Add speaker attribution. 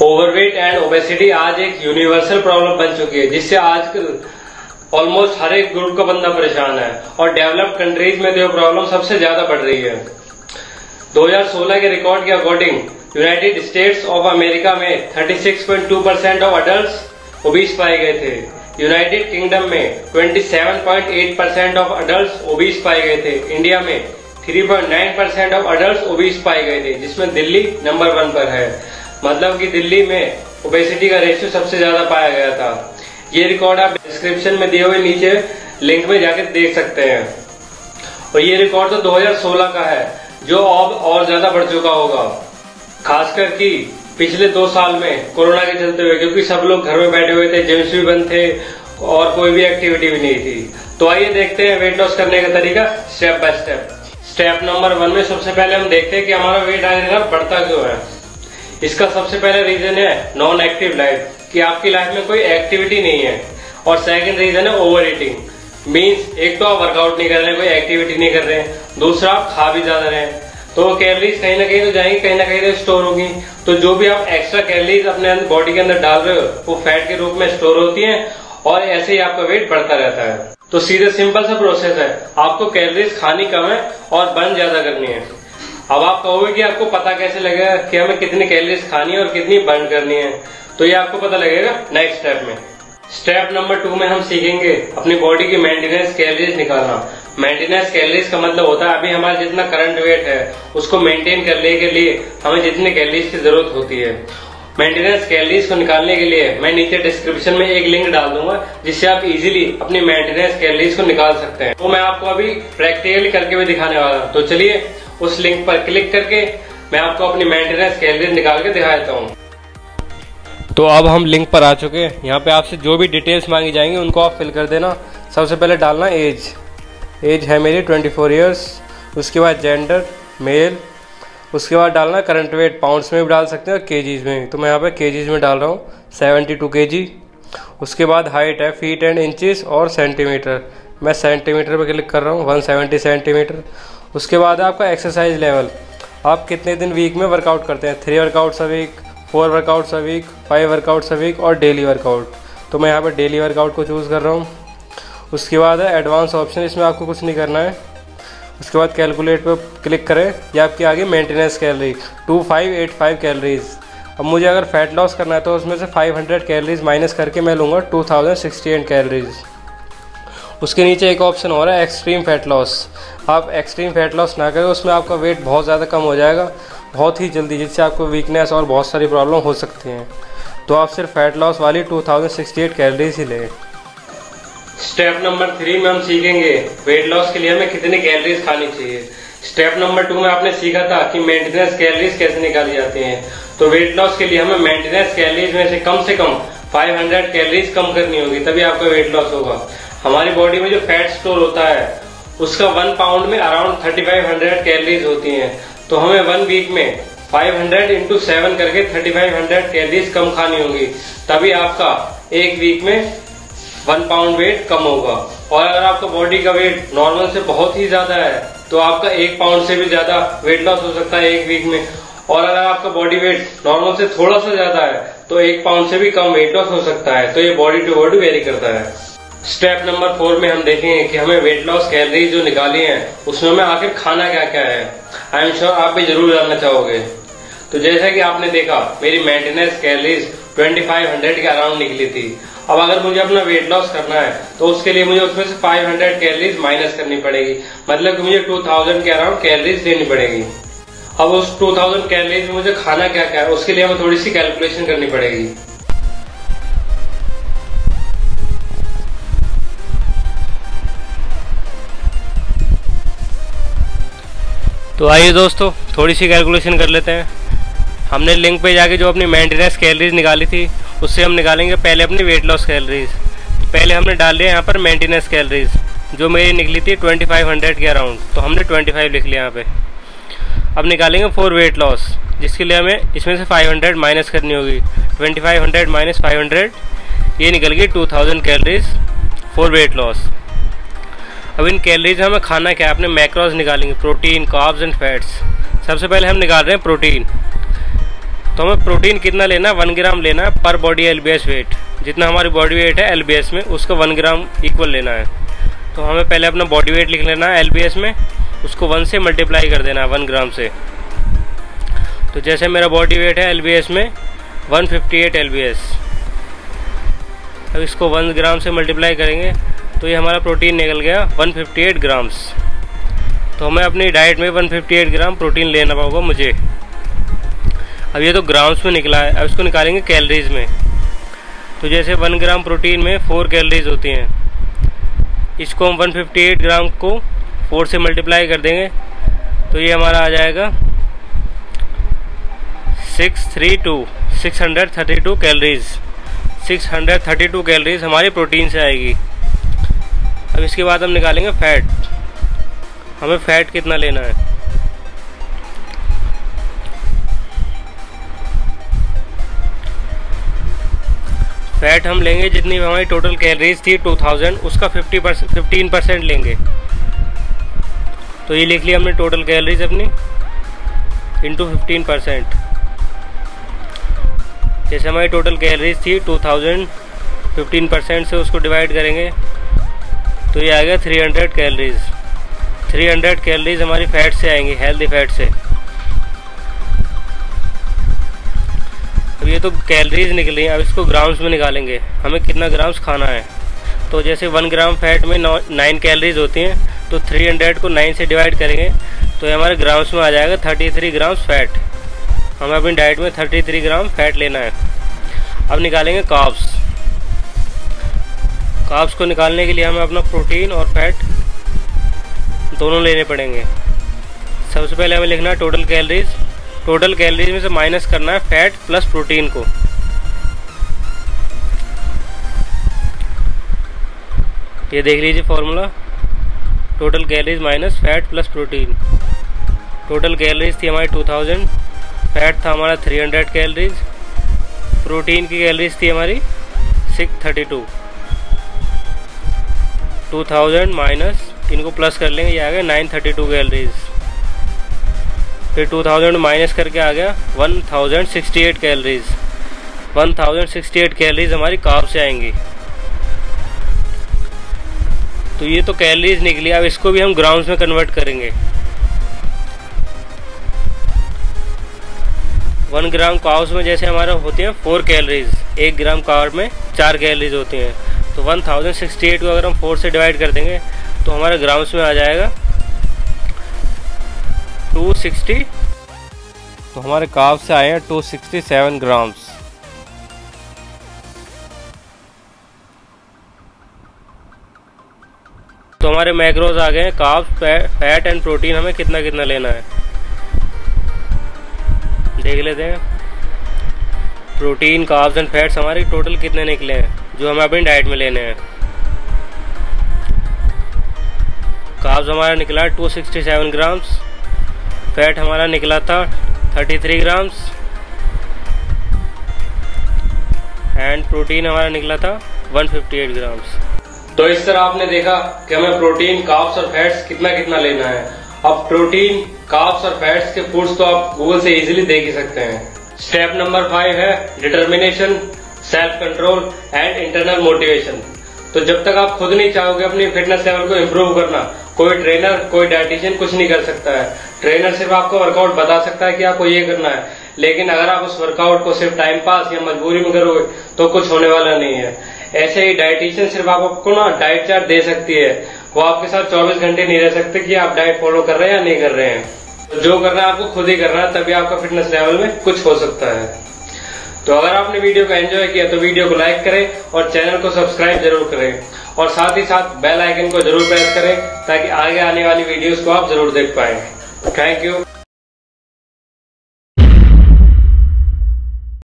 Speaker 1: Overweight and obesity आज एक universal problem बन चुकी है, जिससे आजकल ऑलमोस्ट हर एक ग्रुप का बंदा परेशान है और डेवलप्ड कंट्रीज में तो ये प्रॉब्लम सबसे ज्यादा बढ़ रही है। 2016 के रिकॉर्ड के according United states of America में 36.2% ऑफ अडल्ट ओबीस पाए गए थे। यूनाइटेड किंगडम में 27.8% ऑफ अडल्ट ओबीस पाए गए थे। इंडिया में 3.9% ऑफ अडल्ट ओबीस पाए गए थे, जिसमें दिल्ली नंबर 1 पर है। मतलब कि दिल्ली में ओबेसिटी का रेशियो सबसे ज्यादा पाया गया था। ये रिकॉर्ड आप डिस्क्रिप्शन में दिए हुए नीचे लिंक में जाकर देख सकते हैं। और ये रिकॉर्ड तो 2016 का है, जो अब और ज्यादा बढ़ चुका होगा, खासकर कि पिछले 2 साल में कोरोना के चलते हुए, क्योंकि सब लोग घर में बैठे हुए थे, जिम्स भी बंद थे और कोई भी एक्टिविटी भी नहीं थी। तो आइए देखते हैं वेट लॉस करने का तरीका step by step. Step number 1 में सबसे पहले हम देखते हैं कि हमारा वेट आखिरकार बढ़ता क्यों है। इसका सबसे पहला रीजन है नॉन एक्टिव लाइफ, कि आपकी लाइफ में कोई एक्टिविटी नहीं है। और सेकंड रीजन है ओवर ईटिंग, मीन्स एक तो आप वर्कआउट नहीं कर रहे हैं, कोई एक्टिविटी नहीं कर रहे हैं, दूसरा आप खा भी ज्यादा रहे हैं, तो कैलोरीज कहीं ना कहीं तो जाएंगी, कहीं ना कहीं तो स्टोर होगी। तो जो भी आप एक्स्ट्रा कैलोरीज अपने बॉडी के अंदर डाल रहे हो वो फैट के रूप में स्टोर होती है और ऐसे ही आपका वेट बढ़ता रहता है। तो सीधे सिंपल सा प्रोसेस है, आपको कैलोरीज खानी कम है और बर्न ज्यादा करनी है। अब आप कहोगे कि आपको पता कैसे लगेगा कि हमें कितनी कैलोरीज खानी है और कितनी बर्न करनी है, तो ये आपको पता लगेगा नेक्स्ट स्टेप में। स्टेप नंबर 2 में हम सीखेंगे अपनी बॉडी की मेंटेनेंस कैलोरीज निकालना। मेंटेनेंस कैलोरीज का मतलब होता है अभी हमारा जितना करंट वेट है उसको मेंटेन करने के लिए हमें जितने कैलोरीज की जरूरत होती है। मेंटेनेंस कैलोरीज को निकालने के लिए मैं नीचे डिस्क्रिप्शन में एक लिंक डाल दूंगा, जिससे आप इजीली अपनी मेंटेनेंस कैलोरीज को निकाल सकते हैं। तो मैं आपको अभी प्रैक्टिकली करके भी दिखाने वाला हूं। तो चलिए उस लिंक पर क्लिक करके मैं आपको अपनी मेंटेनेंस कैलोरीज निकाल के दिखा देता हूँ। तो अब हम लिंक पर आ चुके हैं। यहाँ पे आपसे जो भी डिटेल्स मांगी जाएंगी उनको आप फिल कर देना। सबसे पहले डालना एज है मेरी 24 ईयर्स। उसके बाद जेंडर मेल। उसके बाद डालना करंट वेट, पाउंड्स में भी डाल सकते हैं और केजीज में। तो मैं यहाँ पे केजीज में डाल रहा हूँ 72 kg। उसके बाद हाइट है फीट एंड इंचेस और सेंटीमीटर। मैं सेंटीमीटर पे क्लिक कर रहा हूँ, 170 सेंटीमीटर। उसके बाद आपका एक्सरसाइज लेवल, आप कितने दिन वीक में वर्कआउट करते हैं, 3 workouts a week, 4 workouts a week, 5 workouts a week और डेली वर्कआउट। तो मैं यहाँ पर डेली वर्कआउट को चूज़ कर रहा हूँ। उसके बाद है एडवांस ऑप्शन, इसमें आपको कुछ नहीं करना है। उसके बाद कैलकुलेट पर क्लिक करें, ये आपकी आ गई मेंटेनेंस कैलोरी 2585 कैलोरीज। अब मुझे अगर फैट लॉस करना है तो उसमें से 500 कैलोरीज माइनस करके मैं लूँगा 2068 कैलोरीज। उसके नीचे एक ऑप्शन हो रहा है एक्सट्रीम फैट लॉस। आप एक्सट्रीम फैट लॉस ना करें, उसमें आपका वेट बहुत ज़्यादा कम हो जाएगा बहुत ही जल्दी, जिससे आपको वीकनेस और बहुत सारी प्रॉब्लम हो सकती हैं। तो आप सिर्फ फैट लॉस वाली 2068 कैलोरीज ही लें। स्टेप नंबर 3 में हम सीखेंगे वेट लॉस के लिए हमें कितनी कैलोरीज खानी चाहिए। स्टेप नंबर 2 में आपने सीखा था कि मेंटेनेंस कैलोरीज कैसे निकाली जाती हैं। तो वेट लॉस के लिए हमें मेंटेनेंस कैलोरीज में से कम 500 कैलोरीज कम करनी होगी, तभी आपका वेट लॉस होगा। हमारी बॉडी में जो फैट स्टोर होता है उसका 1 पाउंड में अराउंड 3500 कैलोरीज होती हैं। तो हमें 1 वीक में 500 × 7 करके 3500 कैलोरीज कम खानी होगी, तभी आपका 1 वीक में 1 पाउंड वेट कम होगा। और अगर आपका बॉडी का वेट नॉर्मल से बहुत ही ज्यादा है तो आपका 1 पाउंड से भी ज्यादा वेट लॉस हो सकता है 1 वीक में। और अगर आपका बॉडी वेट नॉर्मल से थोड़ा सा ज्यादा है तो 1 पाउंड से भी कम वेट लॉस हो सकता है। तो ये बॉडी टू बॉडी वेरी करता है। स्टेप नंबर 4 में हम देखेंगे कि हमें वेट लॉस कैलोरीज जो निकाली हैं उसमें हमें आखिर खाना क्या क्या है। आई एम श्योर आप भी जरूर जानना चाहोगे। तो जैसा कि आपने देखा मेरी मेंटेनेंस कैलोरीज 2500 के अराउंड निकली थी। अब अगर मुझे अपना वेट लॉस करना है तो उसके लिए मुझे उसमें से 500 कैलोरीज माइनस करनी पड़ेगी, मतलब कि मुझे 2000 के अराउंड कैलोरीज लेनी पड़ेगी। अब उस 2000 कैलोरीज में मुझे खाना क्या क्या है उसके लिए हमें थोड़ी सी कैलकुलेशन करनी पड़ेगी। तो आइए दोस्तों थोड़ी सी कैलकुलेशन कर लेते हैं। हमने लिंक पे जाके जो अपनी मेंटेनेंस कैलोरीज निकाली थी उससे हम निकालेंगे पहले अपनी वेट लॉस कैलोरीज। पहले हमने डाल लिया यहाँ पर मेंटेनेंस कैलोरीज, जो मेरी निकली थी 2500 के अराउंड, तो हमने 25 लिख लिया यहाँ पे। अब निकालेंगे फॉर वेट लॉस, जिसके लिए हमें इसमें से 500 माइनस करनी होगी। 2500 माइनस 500 ये निकल गई 2000 कैलोरीज फॉर वेट लॉस। अब इन कैलोरीज में हमें खाना क्या है, अपने मैक्रोज निकालेंगे, प्रोटीन, कार्ब्स एंड फैट्स। सबसे पहले हम निकाल रहे हैं प्रोटीन। तो हमें प्रोटीन कितना लेना है, 1 ग्राम लेना है पर बॉडी LBS वेट। जितना हमारी बॉडी वेट है LBS में उसका 1 ग्राम इक्वल लेना है। तो हमें पहले अपना बॉडी वेट लिख लेना है LBS में, उसको 1 से मल्टीप्लाई कर देना है 1 ग्राम से। तो जैसे मेरा बॉडी वेट है LBS में 158 LBS, अब इसको 1 ग्राम से मल्टीप्लाई करेंगे तो ये हमारा प्रोटीन निकल गया 158 ग्राम्स। तो हमें अपनी डाइट में 158 ग्राम प्रोटीन लेना होगा मुझे। अब ये तो ग्राम्स में निकला है, अब इसको निकालेंगे कैलोरीज में। तो जैसे 1 ग्राम प्रोटीन में 4 कैलोरीज होती हैं, इसको हम 158 ग्राम को 4 से मल्टीप्लाई कर देंगे तो ये हमारा आ जाएगा 632 कैलोरीज। 632 कैलोरीज हमारी प्रोटीन से आएगी। अब इसके बाद हम निकालेंगे फैट। हमें फैट कितना लेना है, फैट हम लेंगे जितनी हमारी टोटल कैलोरीज थी 2000, उसका 15% लेंगे। तो ये लिख लिया हमने टोटल कैलोरीज अपनी इंटू 15%। जैसे हमारी टोटल कैलोरीज थी 2000, 15% से उसको डिवाइड करेंगे तो ये आ गया 300 कैलोरीज। 300 कैलोरीज हमारी फैट से आएंगी, हेल्दी फैट से। अब ये तो कैलोरीज निकली, अब इसको ग्राम्स में निकालेंगे हमें कितना ग्राम्स खाना है। तो जैसे 1 ग्राम फैट में 9 कैलोरीज होती हैं, तो 300 को 9 से डिवाइड करेंगे तो ये हमारे ग्राम्स में आ जाएगा 33 ग्राम्स फैट। हमें अपनी डाइट में 33 ग्राम फैट लेना है। अब निकालेंगे कार्ब्स। कार्ब्स को निकालने के लिए हमें अपना प्रोटीन और फैट दोनों लेने पड़ेंगे। सबसे पहले हमें लिखना है टोटल कैलोरीज। टोटल कैलोरीज में से माइनस करना है फैट प्लस प्रोटीन को। ये देख लीजिए formula, total calories minus fat plus protein. Total calories थी हमारी 2000, फैट था हमारा 300 कैलोरीज, प्रोटीन की कैलोरीज थी हमारी 632। 2000 माइनस, इनको प्लस कर लेंगे, ये आ गया 932 कैलोरीज। फिर 2000 माइनस करके आ गया 1068 कैलोरीज। 1068 कैलोरीज हमारी कार्ब से आएंगी। तो ये तो कैलोरीज निकली। अब इसको भी हम ग्राम्स में कन्वर्ट करेंगे। 1 ग्राम कार्ब्स में जैसे हमारा होती हैं 4 कैलोरीज, 1 ग्राम कार्ब में 4 कैलोरीज होती हैं। तो 1068 को अगर हम 4 से डिवाइड कर देंगे तो हमारे ग्राम्स में आ जाएगा 260। तो हमारे कार्ब से आए हैं 267 ग्राम्स। तो हमारे मैक्रोज आ गए हैं, कार्ब्स, फैट एंड प्रोटीन हमें कितना कितना लेना है देख लेते हैं। प्रोटीन, कार्ब्स एंड फैट्स हमारे टोटल कितने निकले हैं जो हमें अपनी डाइट में लेने हैं। कार्ब्स हमारा निकला 267 ग्राम्स, फैट हमारा निकला था 33 ग्राम्स एंड प्रोटीन हमारा निकला था 158 ग्राम्स। तो इस तरह आपने देखा कि हमें प्रोटीन, कार्ब्स और फैट्स कितना कितना लेना है। अब प्रोटीन, कार्ब्स और फैट्स के फूड्स तो आप गूगल से इजीली देख ही सकते हैं। स्टेप नंबर 5 है determination, self control and internal motivation. तो जब तक आप खुद नहीं चाहोगे अपनी फिटनेस लेवल को इम्प्रूव करना, कोई ट्रेनर, कोई डाइटिशियन कुछ नहीं कर सकता है। ट्रेनर सिर्फ आपको वर्कआउट बता सकता है कि आपको ये करना है, लेकिन अगर आप उस वर्कआउट को सिर्फ टाइम पास या मजबूरी में करोगे तो कुछ होने वाला नहीं है। ऐसे ही डाइटिशियन सिर्फ आपको ना डाइट चार्ट दे सकती है, वो आपके साथ 24 घंटे नहीं रह सकते कि आप डाइट फॉलो कर रहे हैं या नहीं कर रहे हैं। तो जो करना है आपको खुद ही करना है, तभी आपका फिटनेस लेवल में कुछ हो सकता है। तो अगर आपने वीडियो को एंजॉय किया तो वीडियो को लाइक करें और चैनल को सब्सक्राइब जरूर करें, और साथ ही साथ बेल आइकन को जरूर प्रेस करें ताकि आगे आने वाली वीडियोस को आप जरूर देख पाएं। Thank you.